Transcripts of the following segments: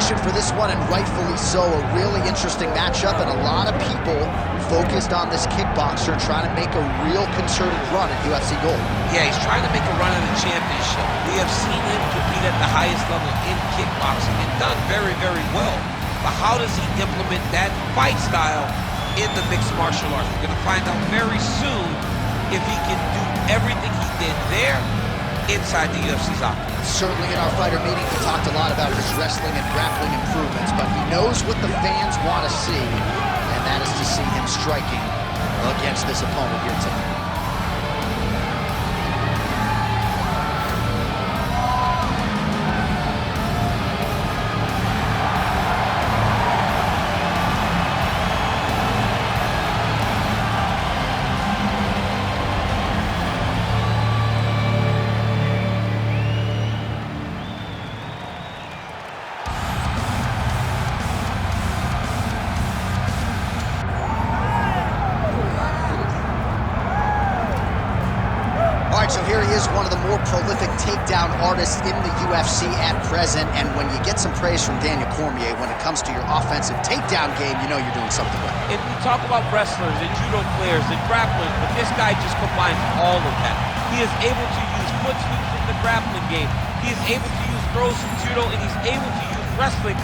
attention for this one, and rightfully so. A really interesting matchup, and a lot of people focused on this kickboxer trying to make a real concerted run at UFC Gold. Yeah, he's trying to make a run at the championship. We have seen him compete at the highest level in kickboxing and done very, very well. But how does he implement that fight style in the mixed martial arts? We're going to find out very soon if he can do everything he did there inside the UFC's octagon. Certainly in our fighter meeting, he talked a lot about his wrestling and grappling improvements, but he knows what the fans want to see, and that is to see him striking against this opponent here tonight. So here he is, one of the more prolific takedown artists in the UFC at present, and when you get some praise from Daniel Cormier when it comes to your offensive takedown game, you know you're doing something right. And we talk about wrestlers and judo players and grapplers, but this guy just combines all of that. He is able to use foot sweeps from the grappling game. He is able to use throws from judo, and he's able to use wrestling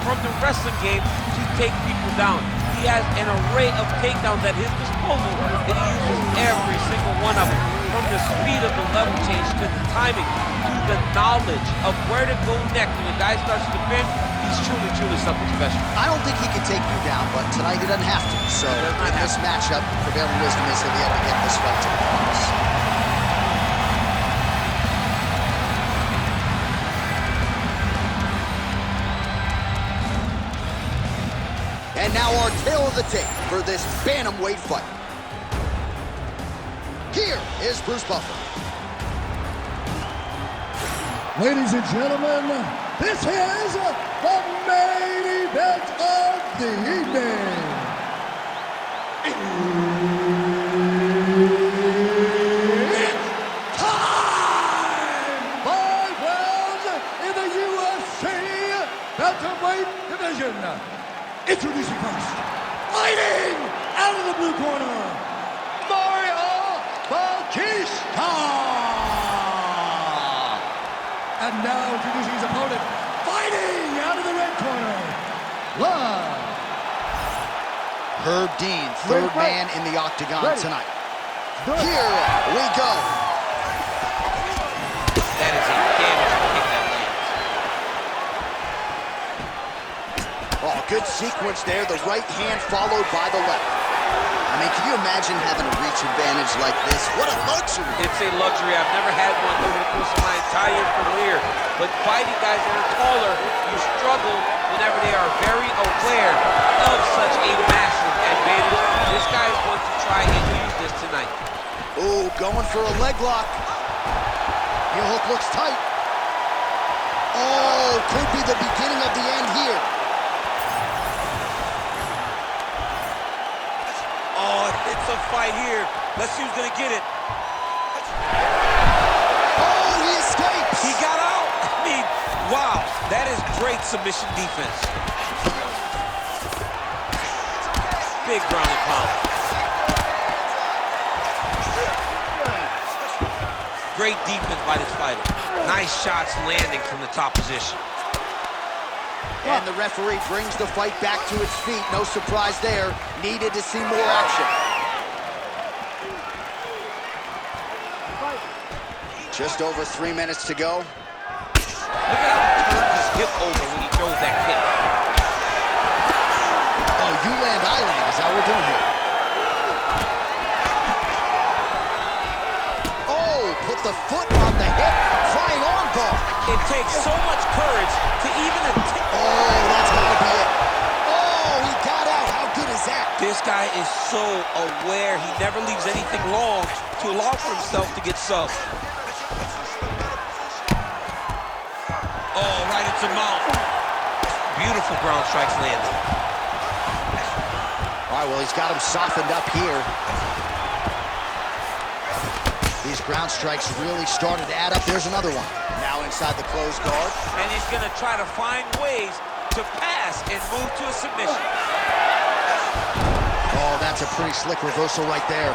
from the wrestling game to take people down. He has an array of takedowns at his disposal, and he uses every single one of them. From the speed of the level change to the timing to the knowledge of where to go next. When the guy starts to defend, he's truly, truly something special. I don't think he can take you down, but tonight he doesn't have to. So in this matchup, prevailing wisdom is he'll be able to get this fight to the finish. And now our tale of the tape for this bantamweight fight. Here is Bruce Buffer. Ladies and gentlemen, this is the main event of the evening. It's time! 5 rounds in the UFC bantamweight division. Introducing first, fighting out of the blue corner, Bautista! And now introducing his opponent, fighting out of the red corner, live. Herb Dean, third man in the octagon tonight. Here we go. That is a damaging kick that lands. Oh, good sequence there. The right hand followed by the left. I mean, can you imagine having a reach advantage like this? What a luxury. It's a luxury. I've never had one over the course of my entire career. But fighting guys that are taller, you struggle whenever they are very aware of such a massive advantage. This guy is going to try and use this tonight. Oh, going for a leg lock. Heel hook looks tight. Oh, could be the beginning of the end here. It's a fight here. Let's see who's gonna get it. Oh, he escapes. He got out. I mean, wow, that is great submission defense. Big ground and pound. Great defense by this fighter. Nice shots landing from the top position. And the referee brings the fight back to its feet. No surprise there. Needed to see more action. Just over 3 minutes to go. Look at how he turned his hip over when he throws that kick. Oh, you land, I land is how we're doing here. Oh, put the foot on the hip. Flying arm bar. It takes so much courage to even attempt. Oh, that's gotta be it. Oh, he got out. How good is that? This guy is so aware. He never leaves anything long to allow for himself to get subbed. Oh, right into mount. Beautiful ground strikes landed. All right, well, he's got him softened up here. These ground strikes really started to add up. There's another one. Now in inside the closed guard. And he's going to try to find ways to pass and move to a submission. Oh, that's a pretty slick reversal right there.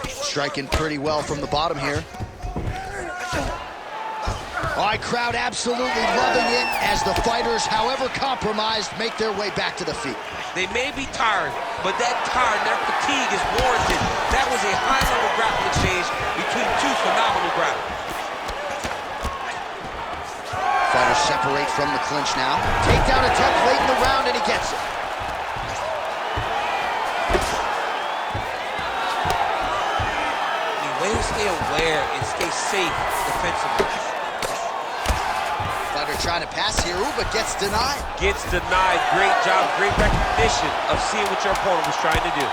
Striking pretty well from the bottom here. All right, crowd absolutely loving it as the fighters, however compromised, make their way back to the feet. They may be tired, but that tired, their fatigue is warranted. That was a high-level grappling exchange between two phenomenal grapplers. Fighters separate from the clinch now. Takedown attempt late in the round, and he gets it. The way to stay aware and stay safe defensively. Fighter trying to pass here, ooh, but gets denied. Gets denied. Great job, great recognition of seeing what your opponent was trying to do.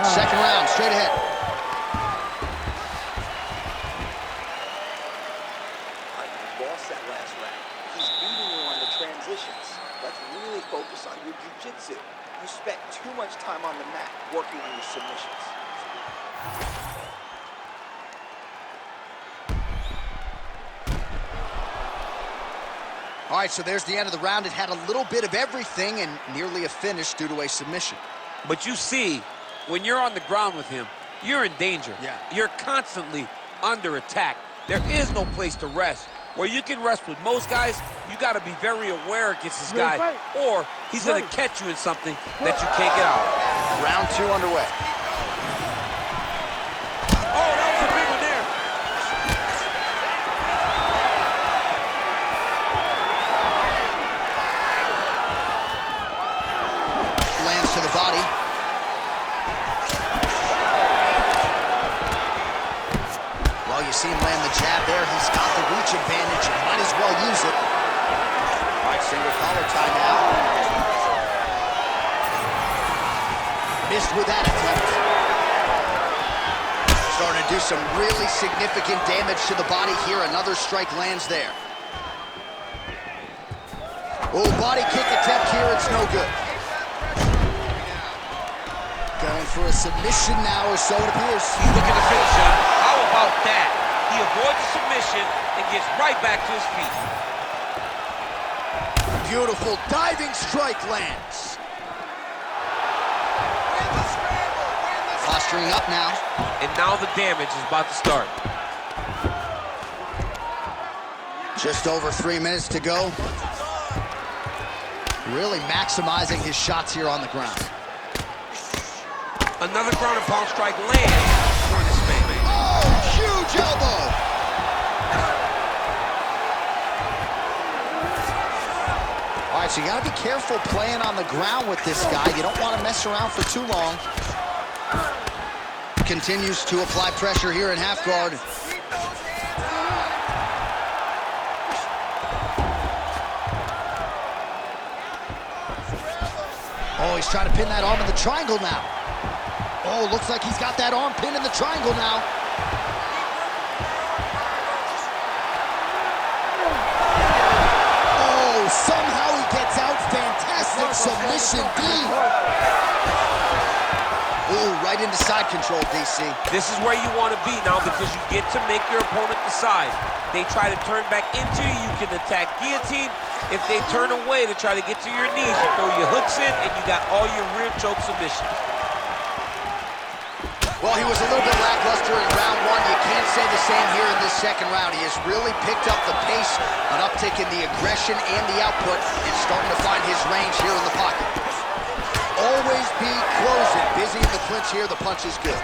Second round, straight ahead. You lost that last round. He's beating you on the transitions. Let's really focus on your jiu-jitsu. You spent too much time on the mat working on your submissions. All right, so there's the end of the round. It had a little bit of everything and nearly a finish due to a submission. But you see, when you're on the ground with him, you're in danger. Yeah. You're constantly under attack. There is no place to rest. Where you can rest with most guys, you got to be very aware against this guy, or he's going to catch you in something that you can't get out. Round two underway. Oh, that was a big one there. Lands to the body. Well, you see him land the jab there. He's got the reach advantage. You might as well use it. All right, single collar tie now. Missed with that attempt. Starting to do some really significant damage to the body here. Another strike lands there. Oh, body kick attempt here. It's no good. Going for a submission now, or so it appears. He's looking to finish up. How about that? He avoids the submission and gets right back to his feet. Beautiful diving strike lands. Posturing up now. And now the damage is about to start. Just over 3 minutes to go. Really maximizing his shots here on the ground. Another ground and pound strike lands for this man. Oh, huge elbow. All right, so you got to be careful playing on the ground with this guy. You don't want to mess around for too long. Continues to apply pressure here in half guard. Oh, he's trying to pin that arm in the triangle now. Oh, looks like he's got that arm pinned in the triangle now. Oh, somehow he gets out. Fantastic submission, D. Oh, right into side control, DC. This is where you want to be now because you get to make your opponent decide. They try to turn back into you, you can attack guillotine. If they turn away to try to get to your knees, you throw your hooks in and you got all your rear choke submissions. Well, he was a little bit lackluster in round one. You can't say the same here in this second round. He has really picked up the pace, an uptick in the aggression and the output, and starting to find his range here in the pocket. Always be closing. Busy in the clinch here. The punch is good.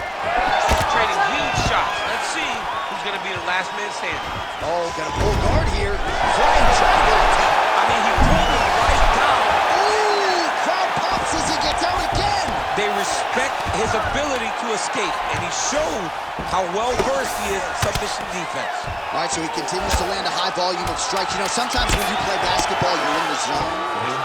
Trading huge shots. Let's see who's going to be the last man standing. Oh, gonna pull guard here. Flying triangle attempt. I mean, he pulled him right down. Ooh, crowd pops as he gets out again. They respect his ability to escape, and he showed how well-versed he is in submission defense. All right, so he continues to land a high volume of strikes. You know, sometimes when you play basketball, you're in the zone.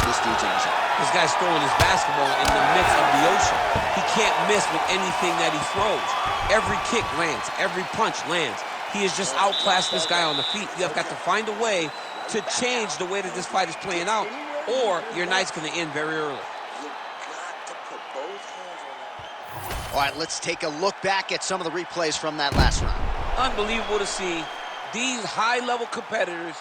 This dude's in the zone. This guy's throwing his basketball in the midst of the ocean. He can't miss with anything that he throws. Every kick lands. Every punch lands. He has just outclassed this guy on the feet. You have got to find a way to change the way that this fight is playing out or your night's going to end very early. You got to put both hands on that. All right, let's take a look back at some of the replays from that last round. Unbelievable to see these high-level competitors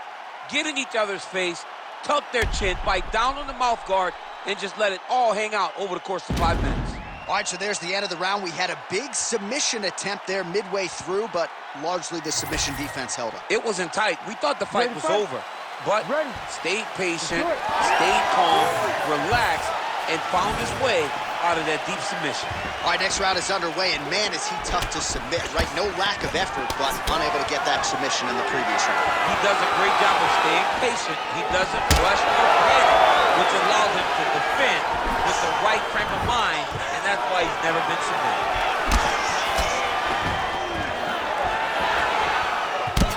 get in each other's face, tuck their chin, bite down on the mouth guard, and just let it all hang out over the course of 5 minutes. All right, so there's the end of the round. We had a big submission attempt there midway through, but largely the submission defense held up. It wasn't tight. We thought the fight was over, but stayed patient, stayed calm, relaxed, and found his way out of that deep submission. All right, next round is underway, and man, is he tough to submit, right? No lack of effort, but unable to get that submission in the previous round. He does a great job of staying patient. He doesn't rush or panic, which allows him to defend with the right frame of mind, and that's why he's never been submitted.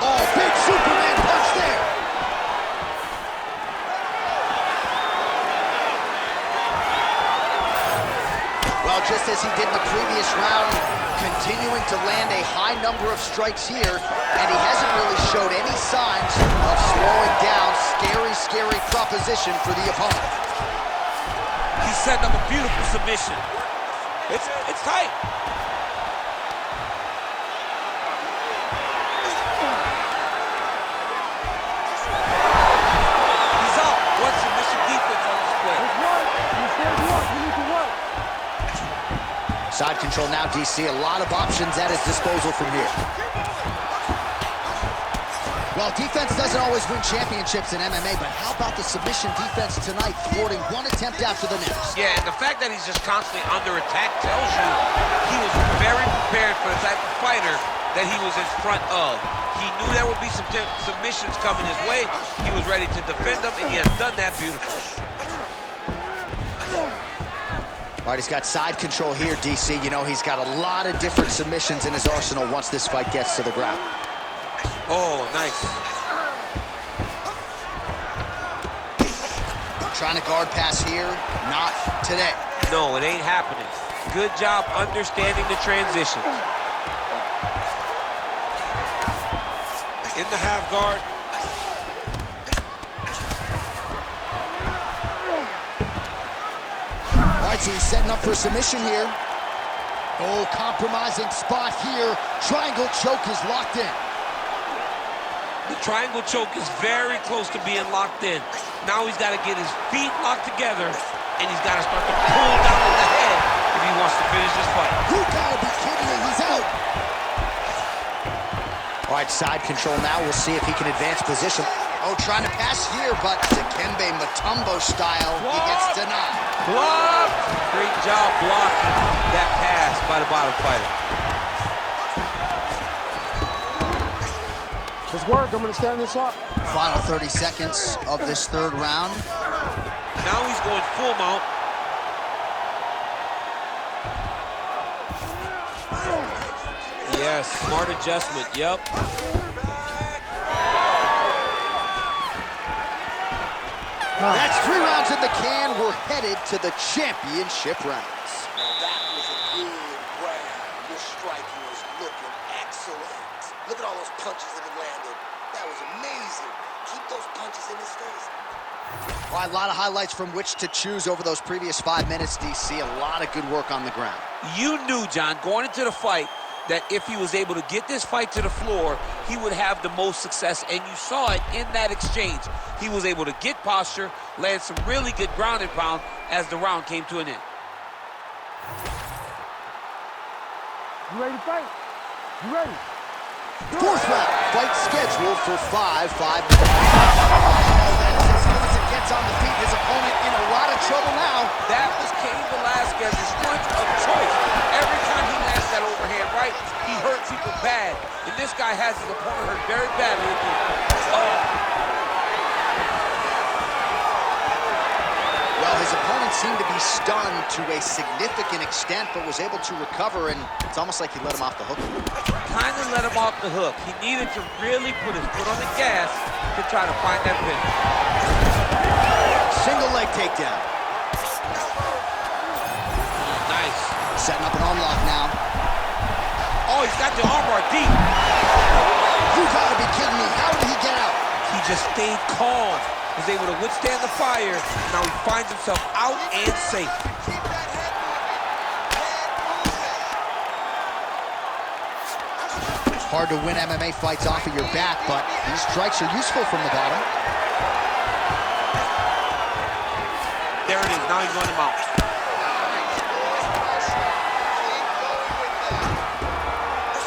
Oh, big Superman punch there. Well, just as he did in the previous round, continuing to land a high number of strikes here, and he hasn't really showed any signs of slowing down. Scary, scary proposition for the opponent. He's setting up a beautiful submission. It's tight. He's out. What submission defense on display? Side control now, DC. A lot of options at his disposal from here. Well, defense doesn't always win championships in MMA, but how about the submission defense tonight, thwarting one attempt after the next? Yeah, and the fact that he's just constantly under attack tells you he was very prepared for the type of fighter that he was in front of. He knew there would be some submissions coming his way. He was ready to defend them, and he has done that beautifully. All right, he's got side control here, DC. You know, he's got a lot of different submissions in his arsenal once this fight gets to the ground. Oh, nice. Trying to guard pass here, not today. No, it ain't happening. Good job understanding the transition. In the half guard. All right, so he's setting up for submission here. Oh, compromising spot here. Triangle choke is locked in. The triangle choke is very close to being locked in. Now he's got to get his feet locked together, and he's got to start to pull down on the head if he wants to finish this fight. You gotta be kidding me, he's out. All right, side control now. We'll see if he can advance position. Oh, trying to pass here, but Dikembe Mutombo style, he gets denied. Blocked! Great job blocking that pass by the bottom fighter. Let's work. I'm going to stand this up. Final 30 seconds of this third round. Now he's going full mount. Yes, smart adjustment. Yep. That's 3 rounds in the can. We're headed to the championship rounds. Now that was a good round. Your striking was looking excellent. Look at all those punches that have landed. That was amazing. Keep those punches in his face. All right, a lot of highlights from which to choose over those previous 5 minutes, DC. A lot of good work on the ground. You knew, John, going into the fight, that if he was able to get this fight to the floor, he would have the most success, and you saw it in that exchange. He was able to get posture, land some really good ground and pound as the round came to an end. You ready to fight? You ready? Fourth round, fight scheduled for 5 minutes. Oh, that's as soon as it gets on the feet, his opponent in a lot of trouble now. That was Cain Velasquez's punch of choice. Every time he lands that overhand right, he hurt people bad. And this guy has his opponent hurt very badly. Well, his opponent seemed to be stunned to a significant extent, but was able to recover, and it's almost like he let him off the hook. Kind of let him off the hook. He needed to really put his foot on the gas to try to find that finish. Single leg takedown. Nice. Setting up an arm lock now. Oh, he's got the armbar deep. You gotta be kidding me. How did he get out? He just stayed calm. was able to withstand the fire. Now he finds himself out and safe. It's hard to win MMA fights off of your back, but these strikes are useful from the bottom. There it is. Now he's running him out.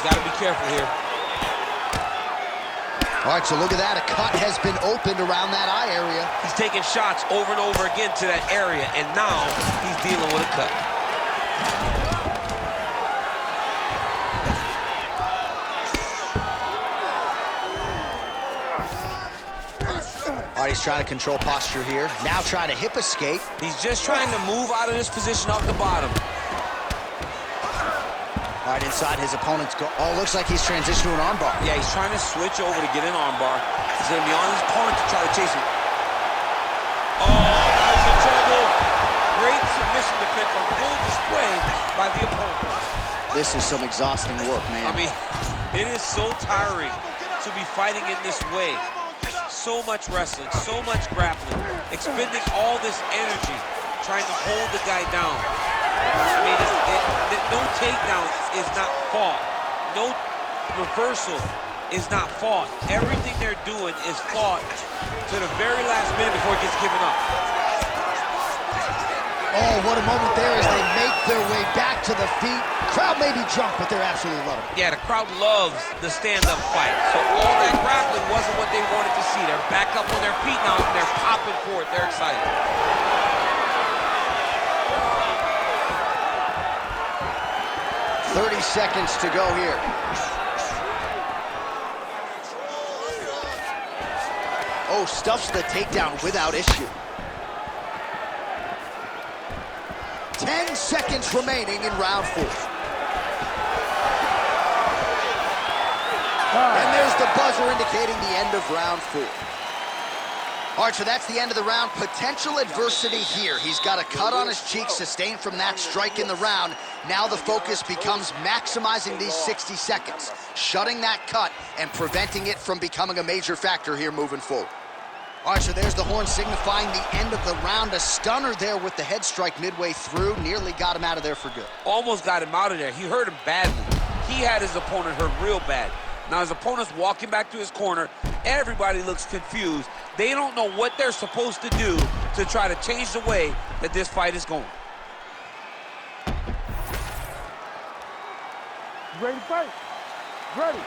Got to be careful here. All right, so look at that. A cut has been opened around that eye area. He's taking shots over and over again to that area, and now he's dealing with a cut. All right, he's trying to control posture here. Now trying to hip escape. He's just trying to move out of this position off the bottom. All right, inside his opponent's go. Oh, looks like he's transitioned to an armbar. Yeah, he's trying to switch over to get an armbar. He's going to be on his opponent to try to chase him. Oh, now he's in trouble. Great submission defense on full display by the opponent. This is some exhausting work, man. I mean, it is so tiring to be fighting in this way. So much wrestling, so much grappling, expending all this energy trying to hold the guy down. I mean, no takedown is not fought. No reversal is not fought. Everything they're doing is fought to the very last minute before it gets given up. Oh, what a moment there as they make their way back to the feet. Crowd may be drunk, but they're absolutely loving it. Yeah, the crowd loves the stand-up fight. So all that grappling wasn't what they wanted to see. They're back up on their feet now, and they're popping for it. They're excited. 30 seconds to go here. Oh, stuffs the takedown without issue. 10 seconds remaining in round 4. And there's the buzzer indicating the end of round 4. All right, so that's the end of the round. Potential adversity here. He's got a cut on his cheek sustained from that strike in the round. Now the focus becomes maximizing these 60 seconds, shutting that cut and preventing it from becoming a major factor here moving forward. All right, so there's the horn signifying the end of the round. A stunner there with the head strike midway through. Nearly got him out of there for good. Almost got him out of there. He hurt him badly. He had his opponent hurt real bad. Now his opponent's walking back to his corner. Everybody looks confused. They don't know what they're supposed to do to try to change the way that this fight is going. You ready to fight? Ready.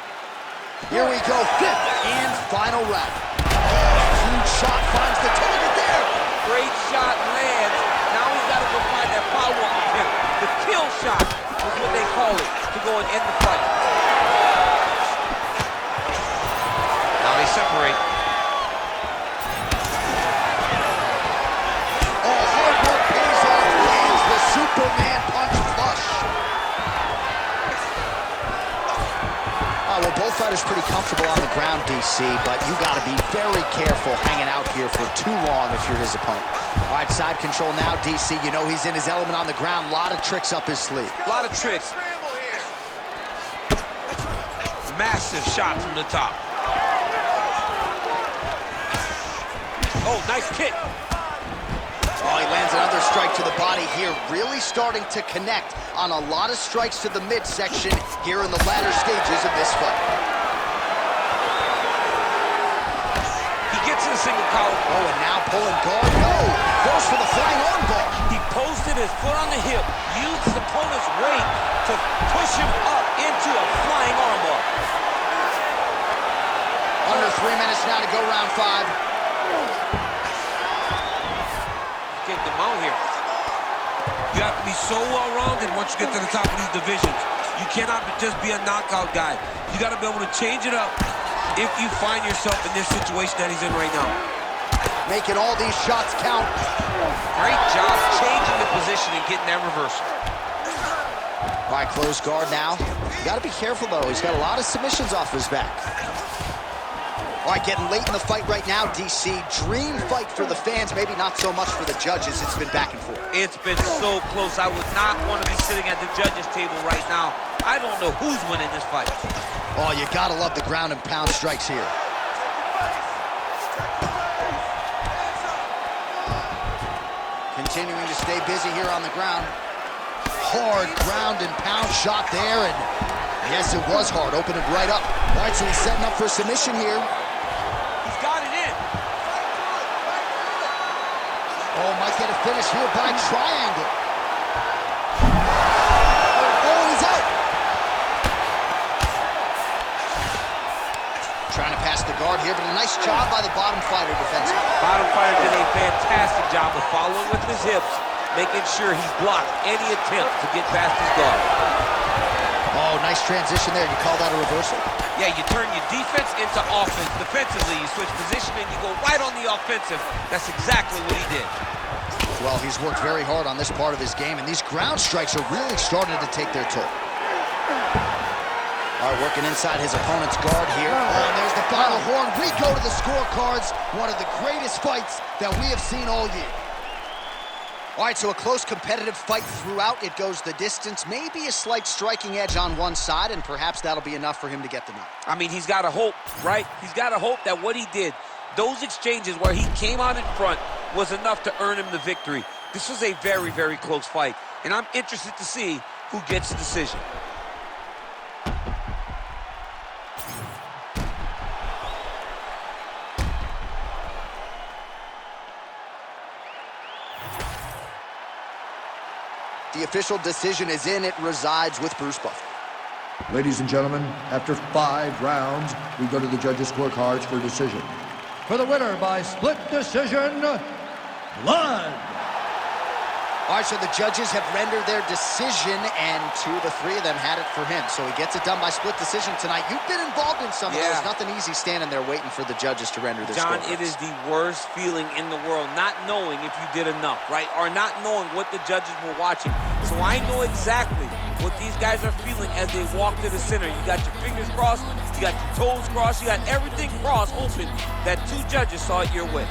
Here we go, 5th and final round. Huge shot finds the target there. Great shot lands. Now he's got to go find that follow-up attempt. The kill shot is what they call it to go and end the fight. Now they separate. Oh, hard work pays off. Lands the Superman punch flush. Well, both fighters pretty comfortable on the ground, DC, but you got to be very careful hanging out here for too long if you're his opponent. All right, side control now, DC. You know he's in his element on the ground. A lot of tricks up his sleeve. A lot of tricks. Massive shot from the top. Oh, nice kick. Oh, he lands another strike to the body here. Really starting to connect on a lot of strikes to the midsection here in the latter stages of this fight. He gets in a single collar. Oh, and now pulling guard. No, goes for the flying arm bar. He posted his foot on the hip, used his opponent's weight to push him up into a flying arm bar. Under 3 minutes now to go round 5. Get them out here. You have to be so well-rounded once you get to the top of these divisions. You cannot just be a knockout guy. You got to be able to change it up if you find yourself in this situation that he's in right now. Making all these shots count. Great job changing the position and getting that reversal. All right, close guard now. You got to be careful, though. He's got a lot of submissions off his back. All right, getting late in the fight right now, DC. Dream fight for the fans, maybe not so much for the judges. It's been back and forth. It's been so close. I would not want to be sitting at the judges' table right now. I don't know who's winning this fight. Oh, you got to love the ground and pound strikes here. continuing to stay busy here on the ground. Hard ground and pound shot there, and yes, it was hard, opening right up. All right, so he's setting up for submission here. He's got it in. Oh, might get a finish here by triangle. Oh, he's out. Trying to pass the guard here, but a nice job by the bottom fighter defensively. Bottom fighter did a fantastic job of following with his hips, making sure he blocked any attempt to get past his guard. Oh, nice transition there. You call that a reversal? Yeah, you turn your defense into offense. Defensively, you switch position and you go right on the offensive. That's exactly what he did. Well, he's worked very hard on this part of his game, and these ground strikes are really starting to take their toll. All right, working inside his opponent's guard here. Oh, and there's the final horn. We go to the scorecards. One of the greatest fights that we have seen all year. All right, so a close competitive fight throughout. It goes the distance. Maybe a slight striking edge on one side, and perhaps that'll be enough for him to get the nod. I mean, he's got to hope, right? He's got to hope that what he did, those exchanges where he came out in front, was enough to earn him the victory. This was a very, very close fight, and I'm interested to see who gets the decision. The official decision is in. It resides with Bruce Buffer. Ladies and gentlemen, after 5 rounds, we go to the judges' scorecards for a decision. For the winner by split decision, blood. All right, so the judges have rendered their decision, and 2 of the 3 of them had it for him. So he gets it done by split decision tonight. You've been involved in some of those. Nothing easy standing there waiting for the judges to render their John, scorecards. it is the worst feeling in the world, not knowing if you did enough, right? Or not knowing what the judges were watching. So I know exactly what these guys are feeling as they walk to the center. You got your fingers crossed, you got your toes crossed, you got everything crossed, hoping that 2 judges saw it your way.